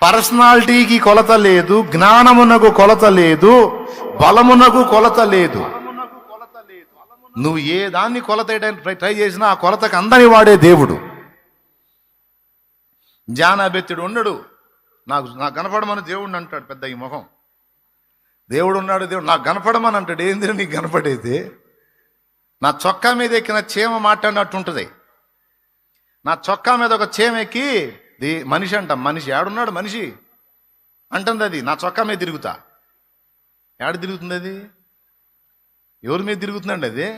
పర్సనాలిటీకి కొలత లేదు, జ్ఞానమునకు కొలత లేదు, బలమునకు కొలత లేదు. నువ్వు ఏ దాన్ని కొలత ట్రై చేసినా ఆ కొలతకు అందని వాడే దేవుడు. జానాబెత్తుడు ఉండడు, నాకు కనపడమని దేవుడిని అంటాడు. పెద్ద ఈ మొహం దేవుడు ఉన్నాడు, దేవుడు నాకు కనపడమని అంటాడు. ఏంది నీకు కనపడేది? నా చొక్కా మీద ఎక్కిన చీమ మాట్లాడినట్టు ఉంటుంది. నా చొక్కా మీద ఒక చీమ ఎక్కి మనిషి అంట, మనిషి ఏడున్నాడు మనిషి అంటుంది. అది నా చొక్కా మీద తిరుగుతా. ఏడ తిరుగుతుంది అది? ఎవరి మీద తిరుగుతుందండి? అది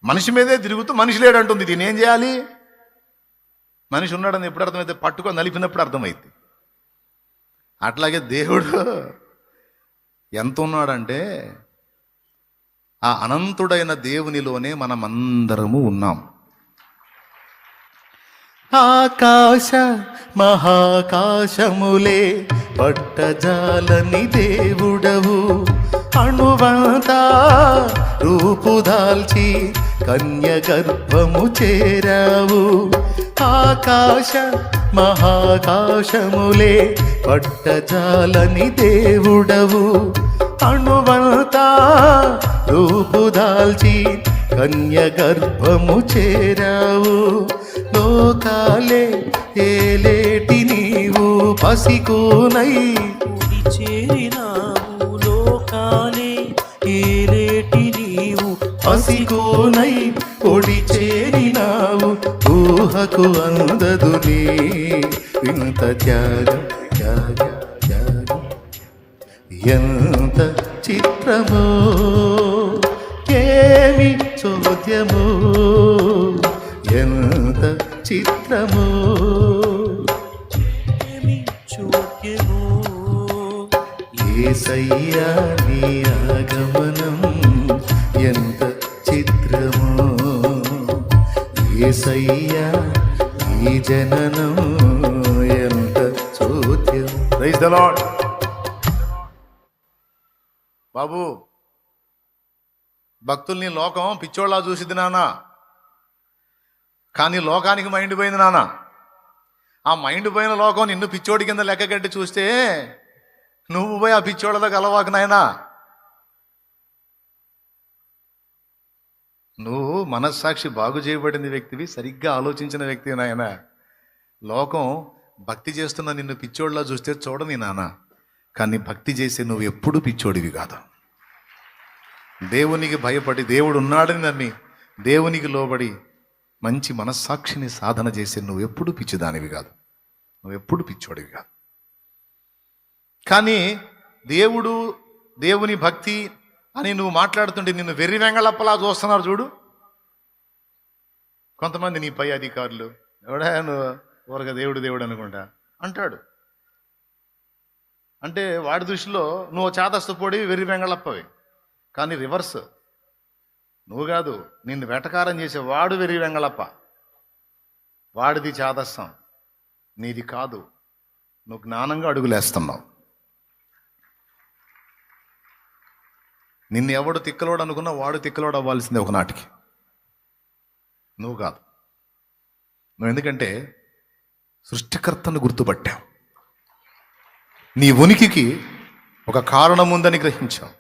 మనిషి మీదే తిరుగుతూ మనిషి లేడంటుంది. దీన్ని ఏం చేయాలి? మనిషి ఉన్నాడని ఎప్పుడు అర్థమైతే? పట్టుకొని నలిపినప్పుడు అర్థమైంది. అట్లాగే దేవుడు ఎంత ఉన్నాడంటే ఆ అనంతుడైన దేవునిలోనే మనం అందరము ఉన్నాం. ఆకాశ మహాకాశములే పట్టజాలని దేవుడవు, అణువంతా రూపుదాల్చి కన్య గర్భము చేరావు. ఆకాశ మహాకాశములే పట్టజాలని దేవుడవు, అణువంతా రూపుదాల్చి కన్య గర్భము చేరావు. లోకాలే ఏలేటి నీవు పసికోనై చేరినావు. లోకాలే ఏలేటి నీవు పసికోనై ఒడి చేరినావు. ఊహకు అందదు నీ వింత త్యాగం త్యాగం త్యాగం. ఎంత చిత్రమో ఏమి చోద్యమో, ఎంత చిత్రమో ఏమి చోద్యమో. యేసయ్యా నీ ఆగమనం ఎంత చిత్రమో, యేసయ్యా నీ జననం ఎంత చోద్యం. Praise the lord. బాబు, భక్తుల్ని లోకం పిచ్చోళ్ళ చూసిద్ది నాన్న, కానీ లోకానికి మైండ్ పోయింది నాన్న. ఆ మైండ్ పోయిన లోకం నిన్ను పిచ్చోడి కింద లెక్క కట్టి చూస్తే నువ్వు పోయి ఆ పిచ్చోళ్ళతో కలవాకు నాయనా. నువ్వు మనస్సాక్షి బాగు చేయబడిన వ్యక్తివి, సరిగ్గా ఆలోచించిన వ్యక్తివి నాయన. లోకం భక్తి చేస్తున్న నిన్ను పిచ్చోళ్ళ చూస్తే చూడని నాన్న, కానీ భక్తి చేసే నువ్వు ఎప్పుడు పిచ్చోడివి కాదు. దేవునికి భయపడి, దేవుడు ఉన్నాడని నమ్మి, దేవునికి లోబడి మంచి మనస్సాక్షిని సాధన చేసే నువ్వు ఎప్పుడు పిచ్చిదానివి కాదు, నువ్వు ఎప్పుడు పిచ్చోడివి కాదు. కానీ దేవుడు, దేవుని భక్తి అని నువ్వు మాట్లాడుతుంటే నిన్ను వెర్రి వెంగళప్పలా చూస్తున్నారు చూడు కొంతమంది నీ పై అధికారులు. ఎవడా నువ్వు ఊరగా దేవుడు దేవుడు అనుకుంటా అంటాడు. అంటే వాడి దృష్టిలో నువ్వు చాదస్తు పొడి వెర్రి వెంగళప్పవి. కానీ రివర్స్, నువ్వు కాదు, నిన్ను వెటకారం చేసే వాడు వెర్రి వెంగళప్ప. వాడిది చాదస్తం, నీది కాదు. నువ్వు జ్ఞానంగా అడుగులేస్తున్నావు. నిన్ను ఎవడు తిక్కలోడు అనుకున్నా వాడు తిక్కలోడు అవ్వాల్సిందే ఒకనాటికి, నువ్వు కాదు. నువ్వు ఎందుకంటే సృష్టికర్తను గుర్తుపట్టావు, నీ ఉనికికి ఒక కారణం ఉందని గ్రహించావు.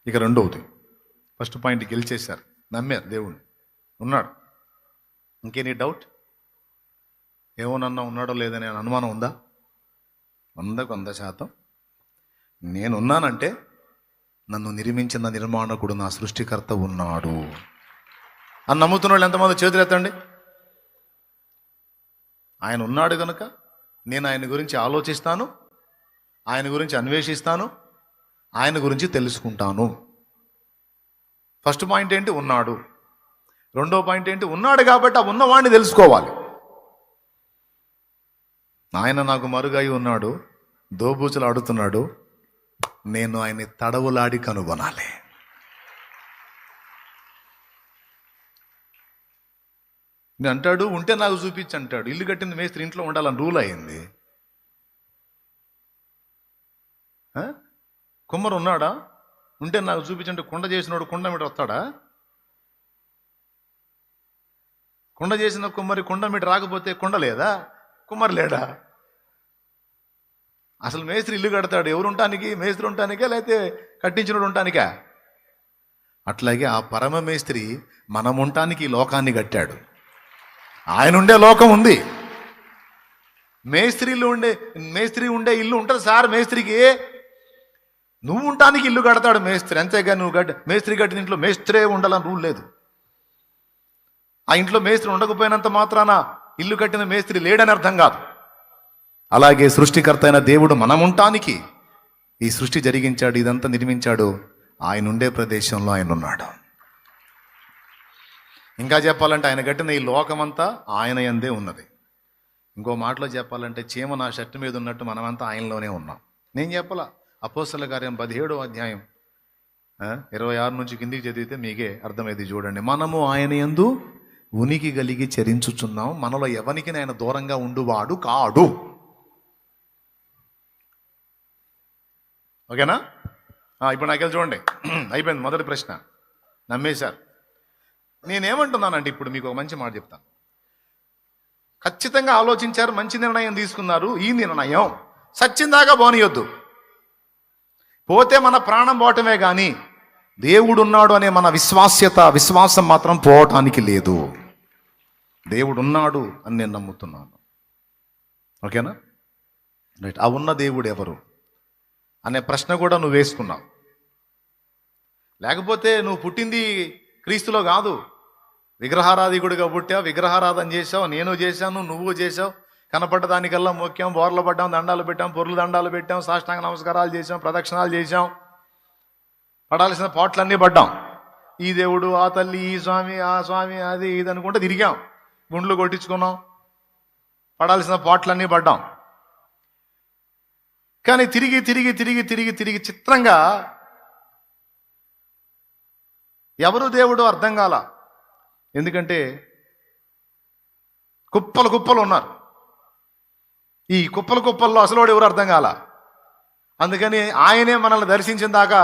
ఇక రెండవది, ఫస్ట్ పాయింట్ గెలిచేశారు, నమ్మారు దేవుణ్ణి, ఉన్నాడు. ఇంకే నీ డౌట్ ఏమోనన్నా ఉన్నాడో లేదని అనుమానం ఉందా? 100% నేనున్నానంటే నన్ను నిర్మించిన నిర్మాణకుడు నా సృష్టికర్త ఉన్నాడు అని నమ్ముతున్న వాళ్ళు ఎంతమంది చేతులు ఎత్తండి. ఆయన ఉన్నాడు కనుక నేను ఆయన గురించి ఆలోచిస్తాను, ఆయన గురించి అన్వేషిస్తాను, ఆయన గురించి తెలుసుకుంటాను. ఫస్ట్ పాయింట్ ఏంటి? ఉన్నాడు. రెండో పాయింట్ ఏంటి? ఉన్నాడు కాబట్టి ఆ ఉన్నవాడిని తెలుసుకోవాలి. ఆయన నాకు మరుగై ఉన్నాడు, దోబూచులు ఆడుతున్నాడు, నేను ఆయన్ని తడవులాడి కనుగొనాలి. నేను అంటాడు ఉంటే నాకు చూపించి అంటాడు. ఇల్లు కట్టింది మేస్త్రి ఇంట్లో ఉండాలని రూల్ అయింది. కుమ్మరు ఉన్నాడా? ఉంటే నాకు చూపించంటే కుండ చేసినోడు కుండ మీట వస్తాడా? కుండ చేసిన కుమ్మరి కుండ మీట రాకపోతే కుండ లేదా? కుమ్మరి లేడా? అసలు మేస్త్రి ఇల్లు కడతాడు ఎవరు ఉండటానికి? మేస్త్రి ఉండటానికే, లేకపోతే కట్టించినోడు ఉండటానికా? అట్లాగే ఆ పరమ మేస్త్రి మనం ఉండటానికి ఈ లోకాన్ని కట్టాడు. ఆయన ఉండే లోకం ఉంది. మేస్త్రి ఉండే ఇల్లు ఉంటుంది సార్ మేస్త్రికి. నువ్వు ఉండటానికి ఇల్లు కడతాడు మేస్త్రి, అంతేగా నువ్వు మేస్త్రి కట్టిన ఇంట్లో మేస్త్రే ఉండాలని రూల్ లేదు. ఆ ఇంట్లో మేస్త్రి ఉండకపోయినంత మాత్రాన ఇల్లు కట్టిన మేస్త్రి లేడని అర్థం కాదు. అలాగే సృష్టికర్త అయిన దేవుడు మనం ఉండటానికి ఈ సృష్టి జరిగించాడు, ఇదంతా నిర్మించాడు. ఆయన ఉండే ప్రదేశంలో ఆయన ఉన్నాడు. ఇంకా చెప్పాలంటే ఆయన కట్టిన ఈ లోకమంతా ఆయన యందే ఉన్నది. ఇంకో మాటలో చెప్పాలంటే చీమ నా షర్టు మీద ఉన్నట్టు మనమంతా ఆయనలోనే ఉన్నాం. నేను చెప్పాలా, అపోస్తల కార్యం 17వ అధ్యాయం 26 నుంచి కిందికి చదివితే మీకే అర్థమైంది. చూడండి, మనము ఆయన యందు ఉనికి కలిగి చరించుచున్నాం, మనలో ఎవరికి ఆయన దూరంగా ఉండువాడు కాడు. ఓకేనా? ఇప్పుడు నాకెళ్ళి చూడండి, అయిపోయింది మొదటి ప్రశ్న, నమ్మేశారు. నేనేమంటున్నానంటే ఇప్పుడు మీకు ఒక మంచి మాట చెప్తాను. ఖచ్చితంగా ఆలోచించారు, మంచి నిర్ణయం తీసుకున్నారు. ఈ నిర్ణయం సచ్చిందాకా పోనీయొద్దు. పోతే మన ప్రాణం పోవటమే కానీ దేవుడు ఉన్నాడు అనే మన విశ్వాసం మాత్రం పోవటానికి లేదు. దేవుడు ఉన్నాడు అని నేను నమ్ముతున్నాను. ఓకేనా? రైట్. ఆ ఉన్న దేవుడు ఎవరు అనే ప్రశ్న కూడా నువ్వు వేసుకున్నావు. లేకపోతే నువ్వు పుట్టింది క్రీస్తులో కాదు, విగ్రహారాధికుడిగా పుట్టావు, విగ్రహారాధన చేసావు, నేను చేశాను, నువ్వు చేసావు. కనపడ్డ దానికల్లా మొక్కాం, బోర్లు పడ్డాం, దండాలు పెట్టాం, పొర్లు దండాలు పెట్టాం, సాష్టాంగ నమస్కారాలు చేసాం, ప్రదక్షిణాలు చేసాం, పడాల్సిన పాటలన్నీ పడ్డాం. ఈ దేవుడు, ఆ తల్లి, ఈ స్వామి, ఆ స్వామి, అది ఇది అనుకుంటే తిరిగాం, గుండ్లు కొట్టించుకున్నాం, పడాల్సిన పాటలన్నీ పడ్డాం. కానీ తిరిగి తిరిగి తిరిగి తిరిగి తిరిగి చిత్రంగా ఎవరు దేవుడు అర్థం కాల. ఎందుకంటే కుప్పలు కుప్పలు ఉన్నారు. ఈ కుప్పల్లో అసలు ఎవరు అర్థం కాల. అందుకని ఆయనే మనల్ని దర్శించిన దాకా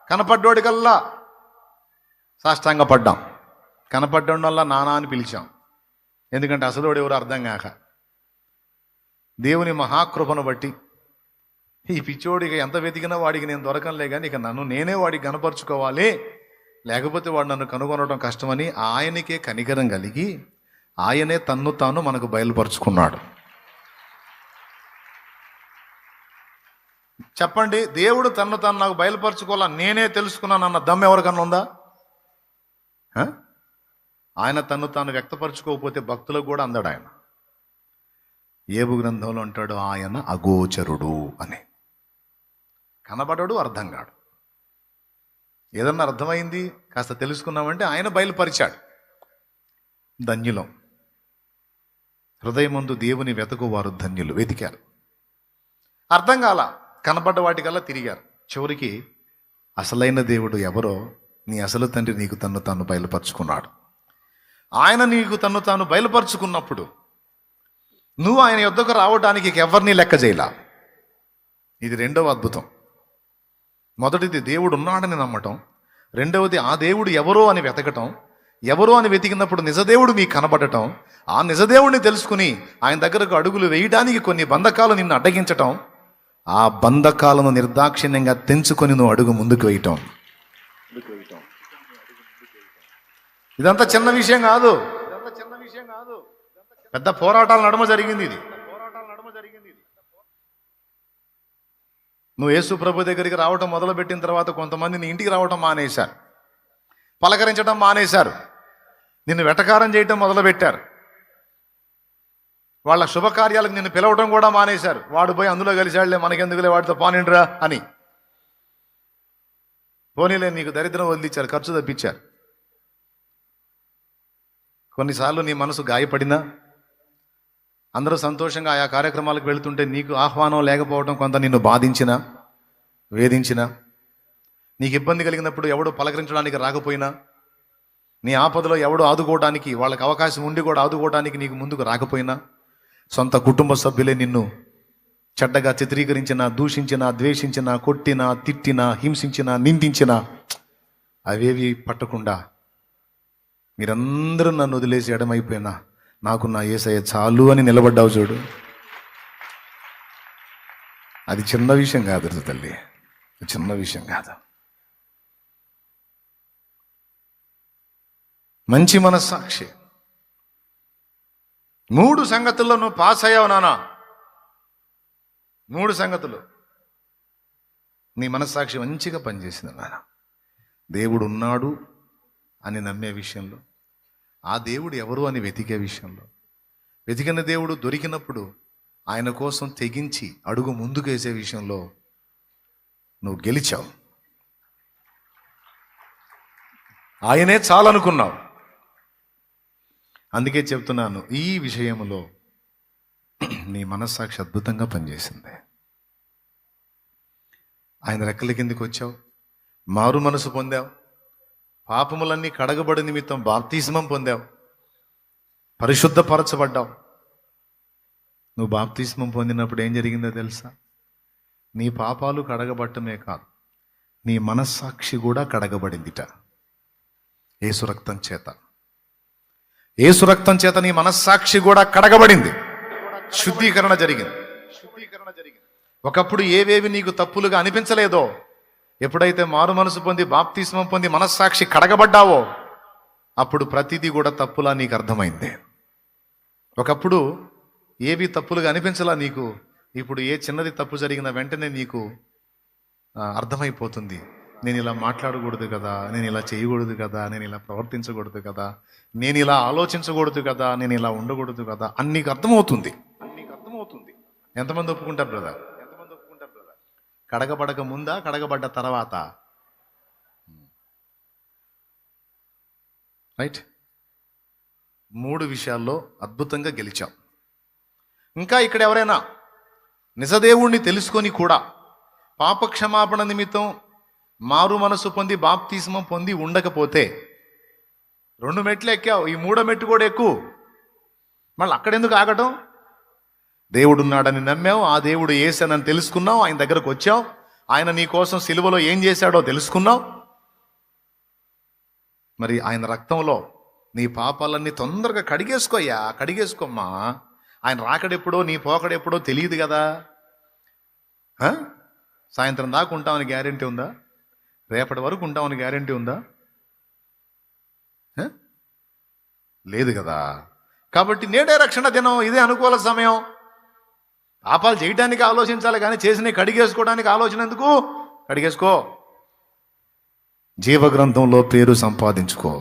కనపడ్డోడికల్లా సాష్టాంగ పడ్డాం, కనపడ్డం వల్ల నానా అని పిలిచాం. ఎందుకంటే అసలు ఎవరు అర్థం కాక. దేవుని మహాకృపను బట్టి ఈ పిచ్చోడికి ఎంత వెతికినా వాడికి నేను దొరకనులే, కానీ ఇక నేనే వాడికి కనపరుచుకోవాలి, లేకపోతే వాడు నన్ను కనుగొనడం కష్టమని ఆయనకే కనికరం కలిగి ఆయనే తన్ను తాను మనకు బయలుపరుచుకున్నాడు. చెప్పండి, దేవుడు తన్ను తాను నాకు బయలుపరుచుకోవాలా, నేనే తెలుసుకున్నాను అన్న దమ్ము ఎవరికన్నా ఉందా? ఆయన తన్ను తాను వ్యక్తపరచుకోకపోతే భక్తులకు కూడా అందడు. ఆయన ఏబు గ్రంథంలో అంటాడు, ఆయన అగోచరుడు అని. కనబడడు, అర్థం కాడు. ఏదన్నా అర్థమైంది, కాస్త తెలుసుకున్నామంటే ఆయన బయలుపరిచాడు. ధన్యులం. హృదయమందు దేవుని వెతకువారు ధన్యులు. వెతికారు, అర్థం కాల, కనబడ్డ వాటికల్లా తిరిగారు. చివరికి అసలైన దేవుడు ఎవరో నీ అసలు తండ్రి నీకు తన్ను తాను బయలుపరుచుకున్నాడు. ఆయన నీకు తన్ను తాను బయలుపరుచుకున్నప్పుడు నువ్వు ఆయన యొద్దకు రావడానికి ఎవరిని లెక్క చేయలా. ఇది రెండవ అద్భుతం. మొదటిది దేవుడు ఉన్నాడని నమ్మటం, రెండవది ఆ దేవుడు ఎవరో అని వెతకటం. ఎవరో అని వెతికినప్పుడు నిజదేవుడు మీకు కనబడటం, ఆ నిజదేవుడిని తెలుసుకుని ఆయన దగ్గరకు అడుగులు వేయడానికి కొన్ని బంధకాలు నిన్ను అడ్డగించటం, ఆ బంధకాలను నిర్దాక్షిణ్యంగా తెంచుకొని నువ్వు అడుగు ముందుకు వేయటం. ఇదంతా చిన్న విషయం కాదు, పెద్ద పోరాటాల నడుమ జరిగింది ఇది. నువ్వు యేసు ప్రభు దగ్గరికి రావటం మొదలుపెట్టిన తర్వాత కొంతమంది నీ ఇంటికి రావటం మానేశారు, పలకరించడం మానేశారు, నిన్ను వెటకారం చేయటం మొదలుపెట్టారు, వాళ్ళ శుభకార్యాలకు నిన్ను పిలవటం కూడా మానేశారు. వాడు పోయి అందులో కలిశాడులే, మనకెందుకులే వాడితో పానిండ్రా అని. పోనీలే, నీకు దరిద్రం వదిలిచ్చారు, ఖర్చు తప్పించారు. కొన్నిసార్లు నీ మనసు గాయపడినా, అందరూ సంతోషంగా ఆయా కార్యక్రమాలకు వెళుతుంటే నీకు ఆహ్వానం లేకపోవడం కొంత నిన్ను బాధించినా, వేధించినా, నీకు ఇబ్బంది కలిగినప్పుడు ఎవడు పలకరించడానికి రాకపోయినా, నీ ఆపదలో ఎవడు ఆదుకోవడానికి, వాళ్ళకి అవకాశం ఉండి కూడా ఆదుకోవడానికి నీకు ముందుకు రాకపోయినా, సొంత కుటుంబ సభ్యులే నిన్ను చెడ్డగా చిత్రీకరించినా, దూషించినా, ద్వేషించినా, కొట్టినా, తిట్టినా, హింసించినా, నిందించినా, అవేవి పట్టకుండా మీరందరూ నన్ను వదిలేసి ఎడమైపోయినా నాకు నా యేసయ్య చాలు అని నిలబడ్డావు చూడు. అది చిన్న విషయం కాదు తల్లి, చిన్న విషయం కాదు. మంచి మనస్సాక్షి. 3 సంగతుల్లో నువ్వు పాస్ అయ్యావు నానా. 3 సంగతులు నీ మనస్సాక్షి మంచిగా పనిచేసింది నాన్న. దేవుడు ఉన్నాడు అని నమ్మే విషయంలో, ఆ దేవుడు ఎవరు అని వెతికే విషయంలో, వెతికిన దేవుడు దొరికినప్పుడు ఆయన కోసం తెగించి అడుగు ముందుకు వేసే విషయంలో నువ్వు గెలిచావు. ఆయనే చాలనుకున్నావు. అందుకే చెప్తున్నాను, ఈ విషయంలో నీ మనస్సాక్షి అద్భుతంగా పనిచేసింది. ఆయన రెక్కల కిందికి వచ్చావు, మారు మనసు పొందావు, పాపములన్నీ కడగబడి నిమిత్తం బాప్తిస్మం పొందావు, పరిశుద్ధపరచబడ్డావు. నువ్వు బాప్తిస్మం పొందినప్పుడు ఏం జరిగిందో తెలుసా? నీ పాపాలు కడగబట్టమే కాదు, నీ మనస్సాక్షి కూడా కడగబడిందిట యేసు రక్తం చేత. యేసు రక్తం చేత నీ మనస్సాక్షి కూడా కడగబడింది, శుద్ధీకరణ జరిగింది. ఒకప్పుడు ఏవేవి నీకు తప్పులుగా అనిపించలేదో, ఎప్పుడైతే మారు మనసు పొంది బాప్తిస్మం పొంది మనస్సాక్షి కడగబడ్డావో, అప్పుడు ప్రతిదీ కూడా తప్పులా నీకు అర్థమైంది. ఒకప్పుడు ఏవి తప్పులుగా అనిపించలా నీకు, ఇప్పుడు ఏ చిన్నది తప్పు జరిగిన వెంటనే నీకు అర్థమైపోతుంది. నేను ఇలా మాట్లాడకూడదు కదా, నేను ఇలా చేయకూడదు కదా, నేను ఇలా ప్రవర్తించకూడదు కదా, నేను ఇలా ఆలోచించకూడదు కదా, నేను ఇలా ఉండకూడదు కదా అని నీకు అర్థమవుతుంది. ఎంతమంది ఒప్పుకుంటారు బ్రదర్? కడగబడక ముందా, కడగబడ్డ తర్వాత? రైట్. 3 విషయాల్లో అద్భుతంగా గెలిచాం. ఇంకా ఇక్కడ ఎవరైనా నిజదేవుణ్ణి తెలుసుకొని కూడా పాపక్షమాపణ నిమిత్తం మారు మనసు పొంది బాప్తిస్మం పొంది ఉండకపోతే, 2 మెట్లు ఎక్కావు, ఈ 3వ మెట్టు కూడా ఎక్కువ. మళ్ళీ అక్కడెందుకు ఆగటం? దేవుడున్నాడని నమ్మావు, ఆ దేవుడు యేసనని తెలుసుకున్నావు, ఆయన దగ్గరకు వచ్చావు, ఆయన నీ కోసం సిలువలో ఏం చేశాడో తెలుసుకున్నావు. మరి ఆయన రక్తంలో నీ పాపాలన్నీ తొందరగా కడిగేసుకోయ్యా, కడిగేసుకోమ్మా. ఆయన రాకడెప్పుడో నీ పోకడెప్పుడో తెలియదు కదా. సాయంత్రం దాకా ఉంటామని గ్యారెంటీ ఉందా? రేపటి వరకు ఉంటామని గ్యారెంటీ ఉందా? లేదు కదా. కాబట్టి నేడే రక్షణ దినం, ఇదే అనుకూల సమయం. పాపాలు చేయడానికి ఆలోచించాలి కానీ చేసినవి కడిగేసుకోవడానికి ఆలోచన ఎందుకు? కడిగేసుకో, జీవగ్రంథంలో పేరు సంపాదించుకో.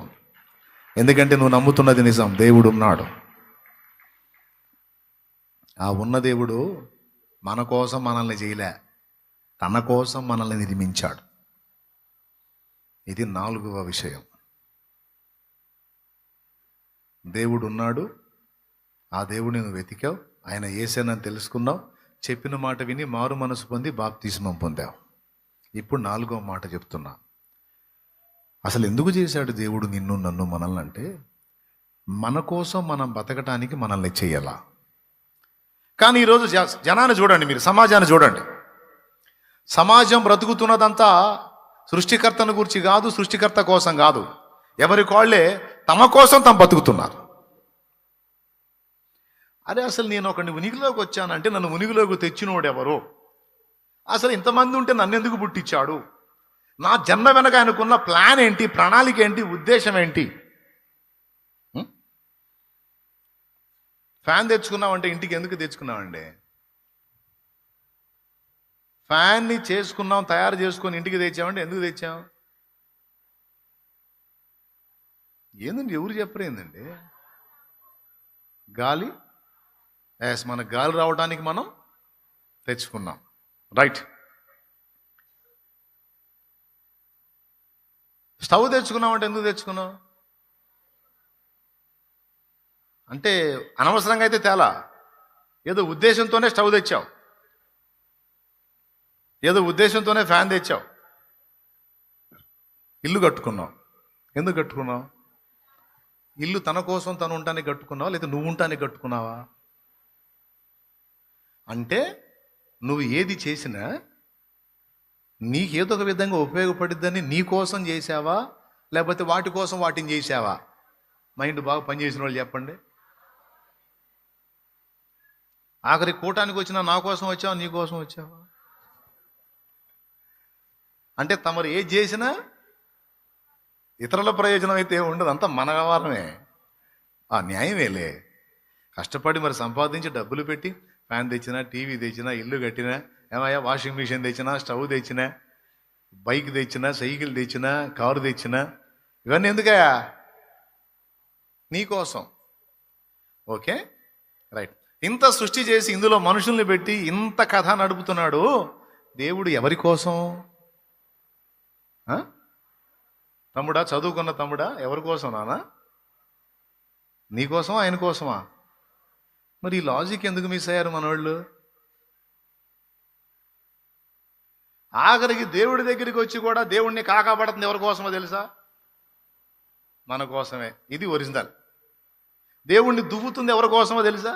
ఎందుకంటే నువ్వు నమ్ముతున్నది నిజం, దేవుడు ఉన్నాడు. ఆ ఉన్న దేవుడు మన కోసం మనల్ని చేయలే, తన కోసం మనల్ని నిర్మించాడు. ఇది 4వ విషయం. దేవుడు ఉన్నాడు, ఆ దేవుడిని నువ్వు వెతికావు, ఆయన యేసేనని తెలుసుకున్నావు, చెప్పిన మాట విని మారు మనసు పొంది బాప్తిస్మం పొందావు. ఇప్పుడు 4వ మాట చెప్తున్నా. అసలు ఎందుకు చేశాడు దేవుడు నిన్ను నన్ను మనల్ని అంటే, మన కోసం మనం బతకటానికి మనల్ని చెయ్యాలా. కానీ ఈరోజు జనాన్ని చూడండి, మీరు సమాజాన్ని చూడండి. సమాజం బ్రతుకుతున్నదంతా సృష్టికర్తను గురించి కాదు, సృష్టికర్త కోసం కాదు, ఎవరి కాళ్ళే తమ కోసం తమ బతుకుతున్నారు. అరే అసలు నేను ఒకడిని ఉనికిలోకి వచ్చానంటే నన్ను ఉనికిలోకి తెచ్చినోడు ఎవరు? అసలు ఇంతమంది ఉంటే నన్ను ఎందుకు పుట్టించాడు? నా జన్మ వెనక ఆయనకున్న ప్లాన్ ఏంటి, ప్రణాళిక ఏంటి, ఉద్దేశం ఏంటి? ఫ్యాన్ తెచ్చుకున్నామంటే ఇంటికి ఎందుకు తెచ్చుకున్నామండి? ఫ్యాన్ని చేసుకున్నాం, తయారు చేసుకొని ఇంటికి తెచ్చామంటే ఎందుకు తెచ్చాం? ఏందండి, ఎవరు చెప్పరు ఏందండి? గాలి, మన గాలి రావడానికి మనం తెచ్చుకున్నాం. రైట్. స్టవ్ తెచ్చుకున్నామంటే ఎందుకు తెచ్చుకున్నాం? అంటే అనవసరంగా అయితే తేలా, ఏదో ఉద్దేశంతోనే స్టవ్ తెచ్చావు, ఏదో ఉద్దేశంతోనే ఫ్యాన్ తెచ్చావు. ఇల్లు కట్టుకున్నావు, ఎందుకు కట్టుకున్నావు? ఇల్లు తన కోసం తను ఉండటానికి కట్టుకున్నావా, లేదా నువ్వు ఉండటానికి కట్టుకున్నావా? అంటే నువ్వు ఏది చేసినా నీకేదో ఒక విధంగా ఉపయోగపడిద్దని నీ కోసం చేసావా, లేకపోతే వాటి కోసం వాటిని చేసావా? మైండ్ బాగా పనిచేసిన వాళ్ళు చెప్పండి. ఆఖరి కూటానికి వచ్చినా నా కోసం వచ్చావా, నీ కోసం వచ్చావా? అంటే తమరు ఏది చేసినా ఇతరుల ప్రయోజనం అయితే ఏమి ఉండదు, అంతా మన వ్యవహారమే. ఆ న్యాయమేలే. కష్టపడి మరి సంపాదించి డబ్బులు పెట్టి ఫ్యాన్ తెచ్చినా, టీవీ తెచ్చినా, ఇల్లు కట్టినా, ఏమయ్యా వాషింగ్ మిషన్ తెచ్చినా, స్టవ్ తెచ్చినా, బైక్ తెచ్చినా, సైకిల్ తెచ్చినా, కారు తెచ్చినా, ఇవన్నీ ఎందుకయ్యా? నీకోసం. Okay, right. ఇంత సృష్టి చేసి ఇందులో మనుషుల్ని పెట్టి ఇంత కథ నడుపుతున్నాడు దేవుడు. ఎవరి కోసం? తమ్ముడా, చదువుకున్న తమ్ముడా, ఎవరి కోసం నాన్న? నీకోసమా ఆయన కోసమా? మరి ఈ లాజిక్ ఎందుకు మిస్ అయ్యారు మనోళ్ళు? ఆఖరికి దేవుడి దగ్గరికి వచ్చి కూడా దేవుణ్ణి కాకాపడుతుంది ఎవరి కోసమో తెలుసా? మన కోసమే. ఇది ఒరిజినల్. దేవుణ్ణి దువ్వుతుంది ఎవరి కోసమో తెలుసా?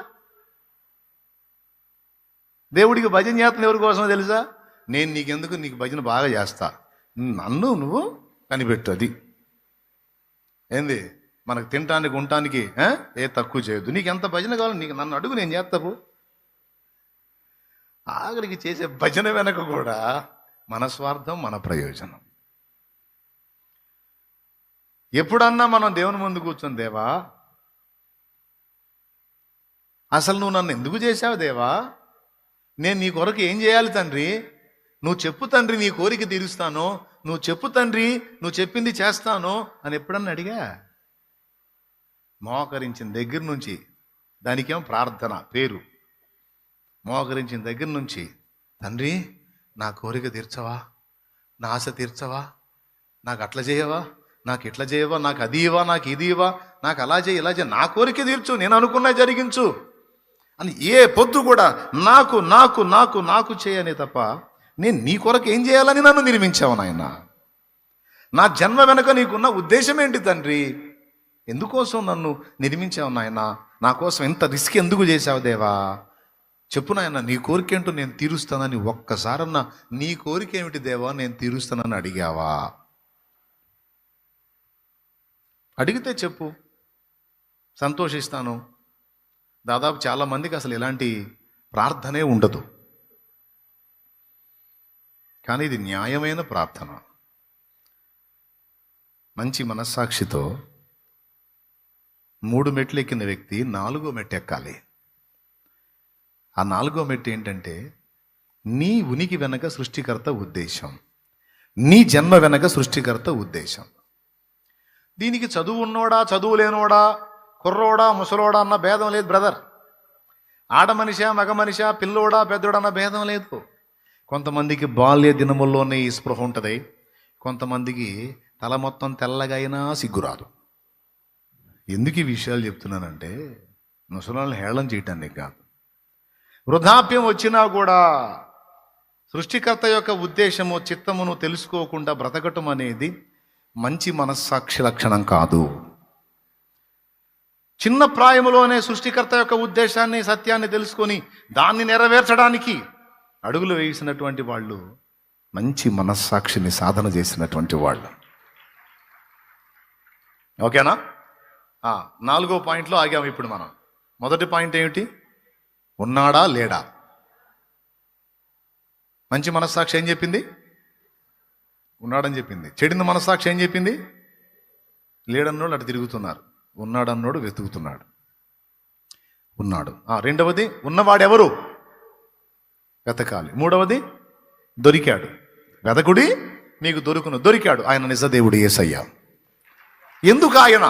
దేవుడికి భజన చేస్తుంది ఎవరి కోసమో తెలుసా? నేను నీకెందుకు, నీకు భజన బాగా చేస్తా, నన్ను నువ్వు కనిపెట్టు. అది ఏంది? మనకు తినటానికి ఉండటానికి ఏ తక్కువ చేయొద్దు. నీకు ఎంత భజన కావాలి నీకు నన్ను అడుగు, నేను చేస్తాను. ఆఖరికి చేసే భజన వెనక కూడా మన స్వార్థం, మన ప్రయోజనం. ఎప్పుడన్నా మనం దేవుని ముందు కూర్చొని, దేవా అసలు నువ్వు నన్ను ఎందుకు చేశావు దేవా? నేను నీ కొరకు ఏం చేయాలి తండ్రి? నువ్వు చెప్పు తండ్రి, నీ కోరిక తీరుస్తాను. నువ్వు చెప్పు తండ్రి, నువ్వు చెప్పింది చేస్తాను అని ఎప్పుడన్నా అడిగా? మోకరించిన దగ్గర నుంచి, దానికేమో ప్రార్థన పేరు, మోకరించిన దగ్గర నుంచి, తండ్రి నా కోరిక తీర్చవా, నా ఆశ తీర్చవా, నాకు అట్లా చేయవా, నాకు ఇట్లా చేయవా, నాకు అది ఇవ్వా, నాకు ఇది ఇవ్వా, నాకు అలా చేయి, ఇలా చేయి, నా కోరిక తీర్చు, నేను అనుకున్నా జరిగించు అని ఏ పొద్దు కూడా నాకు నాకు నాకు నాకు చేయనే తప్ప నేను నీ కొరకు ఏం చేయాలని నన్ను నిర్మించావు నాయన. నా జన్మ వెనుక నీకున్న ఉద్దేశం ఏంటి తండ్రి? ఎందుకోసం నన్ను నిర్మించావు నాయన? నా కోసం ఎంత రిస్క్ ఎందుకు చేశావు దేవా? చెప్పు నాయన, నీ కోరిక ఏంటో నేను తీరుస్తానని ఒక్కసారన్నా నీ కోరిక ఏమిటి దేవా నేను తీరుస్తానని అడిగావా? అడిగితే చెప్పు, సంతోషిస్తాను. దాదాపు చాలామందికి అసలు ఇలాంటి ప్రార్థనే ఉండదు. కానీ ఇది న్యాయమైన ప్రార్థన. మంచి మనస్సాక్షితో 3 మెట్లు ఎక్కిన వ్యక్తి 4వ మెట్టు ఎక్కాలి. ఆ 4వ మెట్టు ఏంటంటే, నీ ఉనికి వెనక సృష్టికర్త ఉద్దేశం, నీ జన్మ వెనక సృష్టికర్త ఉద్దేశం. దీనికి చదువు ఉన్నోడా, చదువు లేనోడా, కుర్రోడా, ముసలోడా అన్న భేదం లేదు బ్రదర్. ఆడ మనిషా, మగ మనిషా, పిల్లోడా, పెద్దోడా అన్న భేదం లేదు. కొంతమందికి బాల్య దినముల్లోనే ఈ స్పృహ ఉంటుంది, కొంతమందికి తల మొత్తం తెల్లగా అయినా సిగ్గురాదు. ఎందుకు ఈ విషయాలు చెప్తున్నానంటే, ముసలాళ్ళని హేళన చేయటానికి కాదు. వృద్ధాప్యం వచ్చినా కూడా సృష్టికర్త యొక్క ఉద్దేశము, చిత్తమును తెలుసుకోకుండా బ్రతకటం అనేది మంచి మనస్సాక్షి లక్షణం కాదు. చిన్న ప్రాయములోనే సృష్టికర్త యొక్క ఉద్దేశాన్ని, సత్యాన్ని తెలుసుకొని దాన్ని నెరవేర్చడానికి అడుగులు వేసినటువంటి వాళ్ళు మంచి మనస్సాక్షిని సాధన చేసినటువంటి వాళ్ళు. ఓకేనా? 4వ పాయింట్లో ఆగాము ఇప్పుడు మనం. మొదటి పాయింట్ ఏమిటి? ఉన్నాడా లేడా? మంచి మనస్సాక్షి ఏం చెప్పింది? ఉన్నాడని చెప్పింది. చెడిన మనస్సాక్షి ఏం చెప్పింది? లేడన్నోడు అటు తిరుగుతున్నారు, ఉన్నాడన్నోడు వెతుకుతున్నాడు. ఉన్నాడు. రెండవది, ఉన్నవాడెవరు? వెతకాలి. 3వది, దొరికాడు. వెతకుడి మీకు దొరుకును. దొరికాడు. ఆయన నిజదేవుడు యేసయ్య. ఎందుకు ఆయన?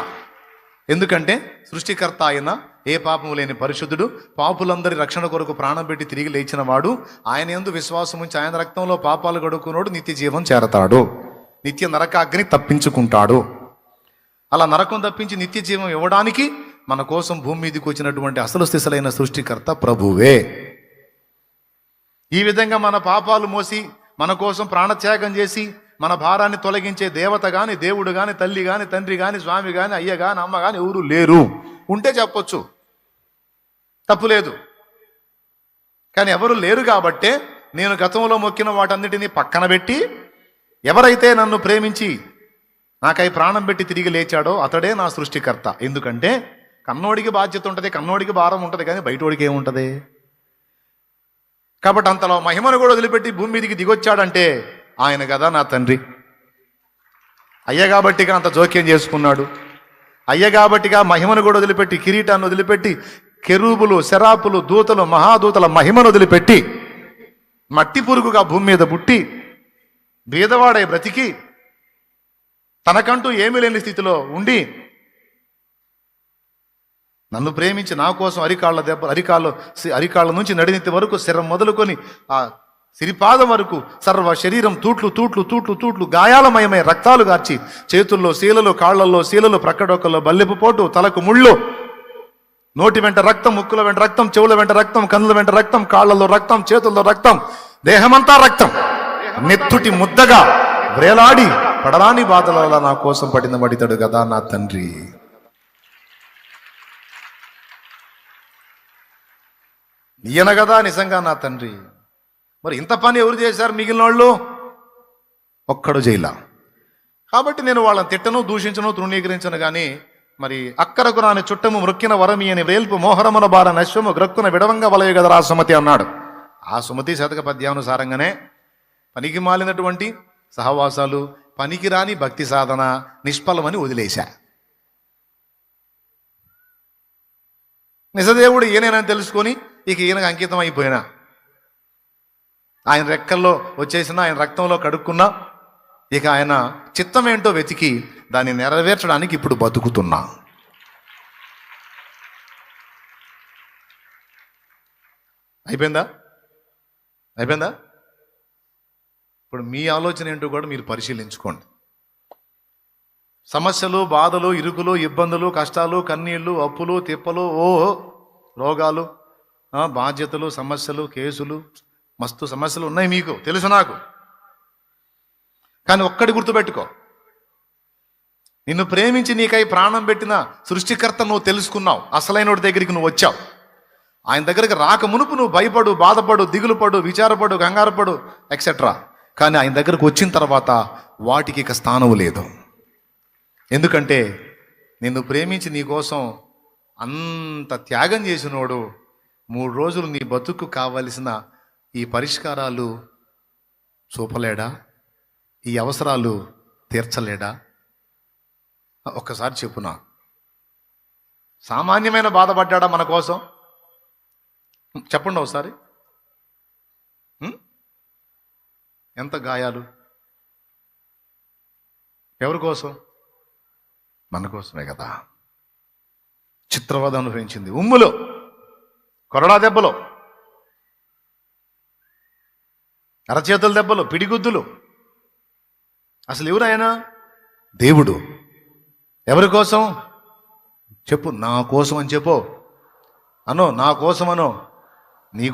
ఎందుకంటే సృష్టికర్త ఆయన, ఏ పాపము లేని పరిశుద్ధుడు, పాపులందరి రక్షణ కొరకు ప్రాణం పెట్టి తిరిగి లేచిన వాడు. ఆయన యందు విశ్వాసం ఉంచి ఆయన రక్తంలో పాపాలు గడుకునోడు నిత్య జీవం చేరతాడు, నిత్య నరకాగ్ని తప్పించుకుంటాడు. అలా నరకం తప్పించి నిత్య జీవం ఇవ్వడానికి మన కోసం భూమి మీదకి వచ్చినటువంటి అసలు స్థితులైన సృష్టికర్త ప్రభువే. ఈ విధంగా మన పాపాలు మోసి మన కోసం ప్రాణత్యాగం చేసి మన భారాన్ని తొలగించే దేవత గాని, దేవుడు గాని, తల్లి గాని, తండ్రి గాని, స్వామి గాని, అయ్య గాని, అమ్మ గాని ఎవరు లేరు. ఉంటే చెప్పొచ్చు, తప్పులేదు. కానీ ఎవరు లేరు కాబట్టే నేను గతంలో మొక్కిన వాటన్నిటినీ పక్కన పెట్టి, ఎవరైతే నన్ను ప్రేమించి నాకై ప్రాణం పెట్టి తిరిగి లేచాడో అతడే నా సృష్టికర్త. ఎందుకంటే కన్నోడికి బాధ్యత ఉంటుంది, కన్నోడికి భారం ఉంటుంది, కానీ బయటోడికి ఏముంటుంది? కాబట్టి అంతలో మహిమను కూడా వదిలిపెట్టి భూమి మీదకి దిగొచ్చాడంటే ఆయన కదా నా తండ్రి. అయ్య కాబట్టిగా అంత జోక్యం చేసుకున్నాడు. అయ్య కాబట్టిగా మహిమను కూడా వదిలిపెట్టి, కిరీటాన్ని వదిలిపెట్టి, కెరూబులు, శరాపులు, దూతలు, మహాదూతల మహిమను వదిలిపెట్టి మట్టి పురుగుగా భూమి మీద పుట్టి బీదవాడై బ్రతికి తనకంటూ ఏమీ లేని స్థితిలో ఉండి నన్ను ప్రేమించి నా కోసం అరికాళ్ళ నుంచి నడినెత్తి వరకు శరం మొదలుకొని ఆ సిరిపాదం వరకు సర్వ శరీరం తూట్లు తూట్లు తూట్లు తూట్లు గాయాలమయమై రక్తాలు గార్చి చేతుల్లో శీలలు, కాళ్లల్లో శీలలు, ప్రక్కడొక్కల్లో బల్లెపు పోటు, తలకు ముళ్ళు, నోటి వెంట రక్తం, ముక్కుల వెంట రక్తం, చెవుల వెంట రక్తం, కన్నుల వెంట రక్తం, కాళ్లలో రక్తం, చేతుల్లో రక్తం, దేహమంతా రక్తం, నెత్తుటి ముద్దగా వ్రేలాడి పడరాని బాధల నా కోసం పడిన మడితడు కదా నా తండ్రి. ఈయన కదా నిజంగా నా తండ్రి. మరి ఇంత పని ఎవరు చేశారు? మిగిలిన వాళ్ళు ఒక్కడు చేయలా. కాబట్టి నేను వాళ్ళని తిట్టను, దూషించను, తృణీకరించను. కానీ మరి అక్కరకు రాని చుట్టము మృక్కిన వరమి అని వేల్పు మోహరమున బార నశ్వము గ్రక్కున విడవంగా వలయ గదరా సుమతి అన్నాడు. ఆ సుమతి శతక పద్యానుసారంగానే పనికి మాలినటువంటి సహవాసాలు, పనికిరాని భక్తి సాధన నిష్ఫలమని వదిలేశా. నిజదేవుడు ఈయనేనని తెలుసుకొని ఇక ఈయనకు అంకితం అయిపోయినా, ఆయన రెక్కల్లో వచ్చేసిన, ఆయన రక్తంలో కడుక్కున్నా, ఇక ఆయన చిత్తం ఏంటో వెతికి దాన్ని నెరవేర్చడానికి ఇప్పుడు బతుకుతున్నా. అయిపోయిందా? ఇప్పుడు మీ ఆలోచన ఏంటో కూడా మీరు పరిశీలించుకోండి. సమస్యలు, బాధలు, ఇరుకులు, ఇబ్బందులు, కష్టాలు, కన్నీళ్లు, అప్పులు, తిప్పలు, రోగాలు, బాధ్యతలు, సమస్యలు, కేసులు, మస్తు సమస్యలు ఉన్నాయి మీకు తెలుసు, నాకు. కానీ ఒక్కటి గుర్తుపెట్టుకో, నిన్ను ప్రేమించి నీకై ప్రాణం పెట్టిన సృష్టికర్త నువ్వు తెలుసుకున్నావు. అసలైనోడి దగ్గరికి నువ్వు వచ్చావు. ఆయన దగ్గరికి రాక మునుపు నువ్వు భయపడు, బాధపడు, దిగులు పడు, విచారపడు, కంగారపడు, ఎక్సెట్రా. కానీ ఆయన దగ్గరకు వచ్చిన తర్వాత వాటికి ఇక స్థానం లేదు. ఎందుకంటే నిన్ను ప్రేమించి నీ కోసం అంత త్యాగం చేసినోడు 3 రోజులు నీ బతుకు కావలసిన ఈ పరిష్కారాలు చూపలేడా? ఈ అవసరాలు తీర్చలేడా? ఒక్కసారి చెప్పునా, సామాన్యమైన బాధపడ్డా మన కోసం? చెప్పండి ఒకసారి. ఎంత గాయాలు, ఎవరి కోసం? మన కోసమే కదా. చిత్రవద అనుభవించింది, ఉమ్ములో, కొరడా దెబ్బలు, అరచేతుల దెబ్బలు, పిడిగుద్దులు. అసలు ఎవరు ఆయన? దేవుడు. ఎవరి కోసం? చెప్పు. నా కోసం అని చెప్పు. అనో, నా కోసం అనో. నీ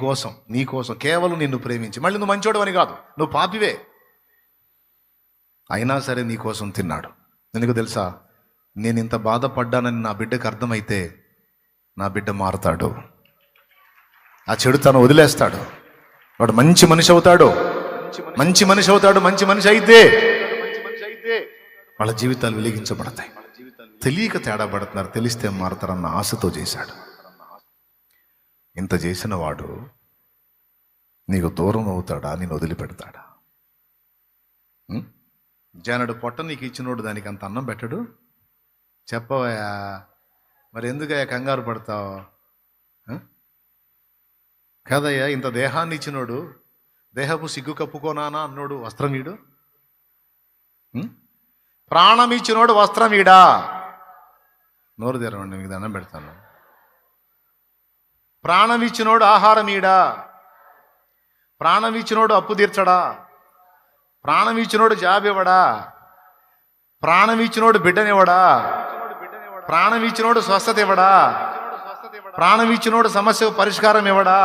కోసం కేవలం నిన్ను ప్రేమించి. మళ్ళీ నువ్వు మంచోడు అని కాదు, నువ్వు పాపివే, అయినా సరే నీ కోసం తిన్నాడు. ఎందుకు తెలుసా? నేను ఇంత బాధపడ్డానని నా బిడ్డకు అర్థమైతే నా బిడ్డ మారుతాడు, ఆ చెడుతనం వదిలేస్తాడు, వాడు మంచి మనిషి అవుతాడు. మంచి మనిషి అయితే వాళ్ళ జీవితాలు వెలిగించబడతాయి. తెలియక తేడా పడుతున్నారు, తెలిస్తే మారుతారన్న ఆశతో చేశాడు. ఇంత చేసిన వాడు నీకు దూరం అవుతాడా? నేను వదిలిపెడతాడా? జానడు పొట్ట నీకు ఇచ్చినోడు దానికి అంత అన్నం పెట్టడు? చెప్పవయ్యా, మరి ఎందుకయ్యా కంగారు పడతావు? కదయ్యా, ఇంత దేహాన్ని ఇచ్చినోడు దేహపు సిగ్గు కప్పుకోనానా అన్నోడు వస్త్రం వీడు? ప్రాణం ఇచ్చినోడు వస్త్రం వీడా? నోరు తెరవండి, మీకు దండం పెడతాను. ప్రాణం ఇచ్చినోడు ఆహారం ఈడా? ప్రాణం ఇచ్చినోడు అప్పు తీర్చడా? ప్రాణం ఇచ్చినోడు జాబ్ ఇవ్వడా? ప్రాణం ఇచ్చినోడు బిడ్డనివ్వడా? ప్రాణం ఇచ్చినోడు స్వస్థత ఇవ్వడా? ప్రాణం ఇచ్చినోడు సమస్యకు పరిష్కారం ఇవ్వడా?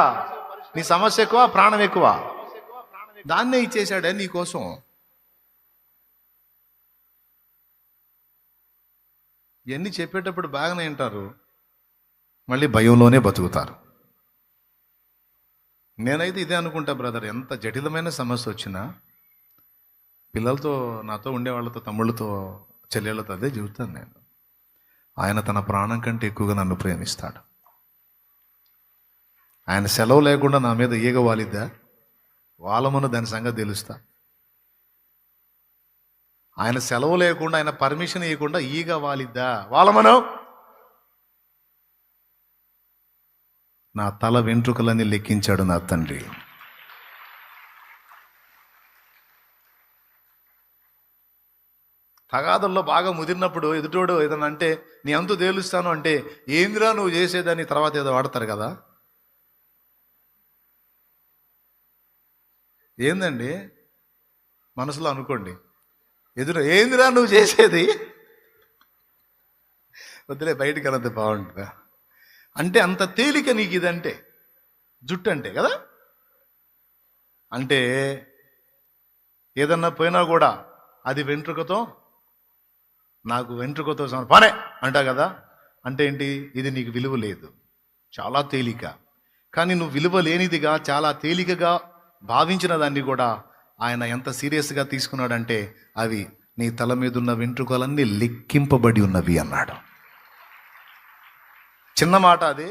నీ సమస్య ఎక్కువ, ప్రాణం ఎక్కువ. దాన్నే ఇచ్చేశాడే నీకోసం. ఇవన్నీ చెప్పేటప్పుడు బాగానే వింటారు, మళ్ళీ భయంలోనే బతుకుతారు. నేనైతే ఇదే అనుకుంటా బ్రదర్, ఎంత జటిలమైన సమస్య వచ్చినా పిల్లలతో, నాతో ఉండేవాళ్ళతో, తమ్ముళ్ళతో, చెల్లెళ్ళతో అదే చెబుతాను నేను. ఆయన తన ప్రాణం కంటే ఎక్కువగా నన్ను ప్రేమిస్తాడు. ఆయన సెలవు లేకుండా నా మీద ఈగ వాలిద్దా, వాళ్ళమున్న దాని సంగతి తెలుస్తా. ఆయన సెలవు లేకుండా, ఆయన పర్మిషన్ ఇవ్వకుండా ఈగ వాలిద్దా? వాళ్ళమనం. నా తల వెంట్రుకలన్నీ లెక్కించాడు నా తండ్రి. తగాదల్లో బాగా ముదిరినప్పుడు ఎదుటోడు ఏదన్నా అంటే నీ అంతు తేలుస్తాను అంటే ఏందిరా నువ్వు చేసేదని తర్వాత ఏదో వాడతారు కదా. ఏందండి మనసులో అనుకోండి, ఏందిరా నువ్వు చేసేది, వద్దులే బయటికి అనంత బాగుంటుందా అంటే అంత తేలిక నీకు ఇదంటే, జుట్టు అంటే కదా. అంటే ఏదన్నా పోయినా కూడా అది వెంట్రుకతో, నాకు వెంట్రుకతో పనే అంటా కదా. అంటే ఏంటి? ఇది నీకు విలువ లేదు, చాలా తేలిక. కానీ నువ్వు విలువ లేనిదిగా చాలా తేలికగా భావించిన దాన్ని కూడా ఆయన ఎంత సీరియస్గా తీసుకున్నాడంటే అవి నీ తల మీద ఉన్న వెంట్రుకలన్నీ లెక్కింపబడి ఉన్నవి అన్నాడు. చిన్న మాట అది.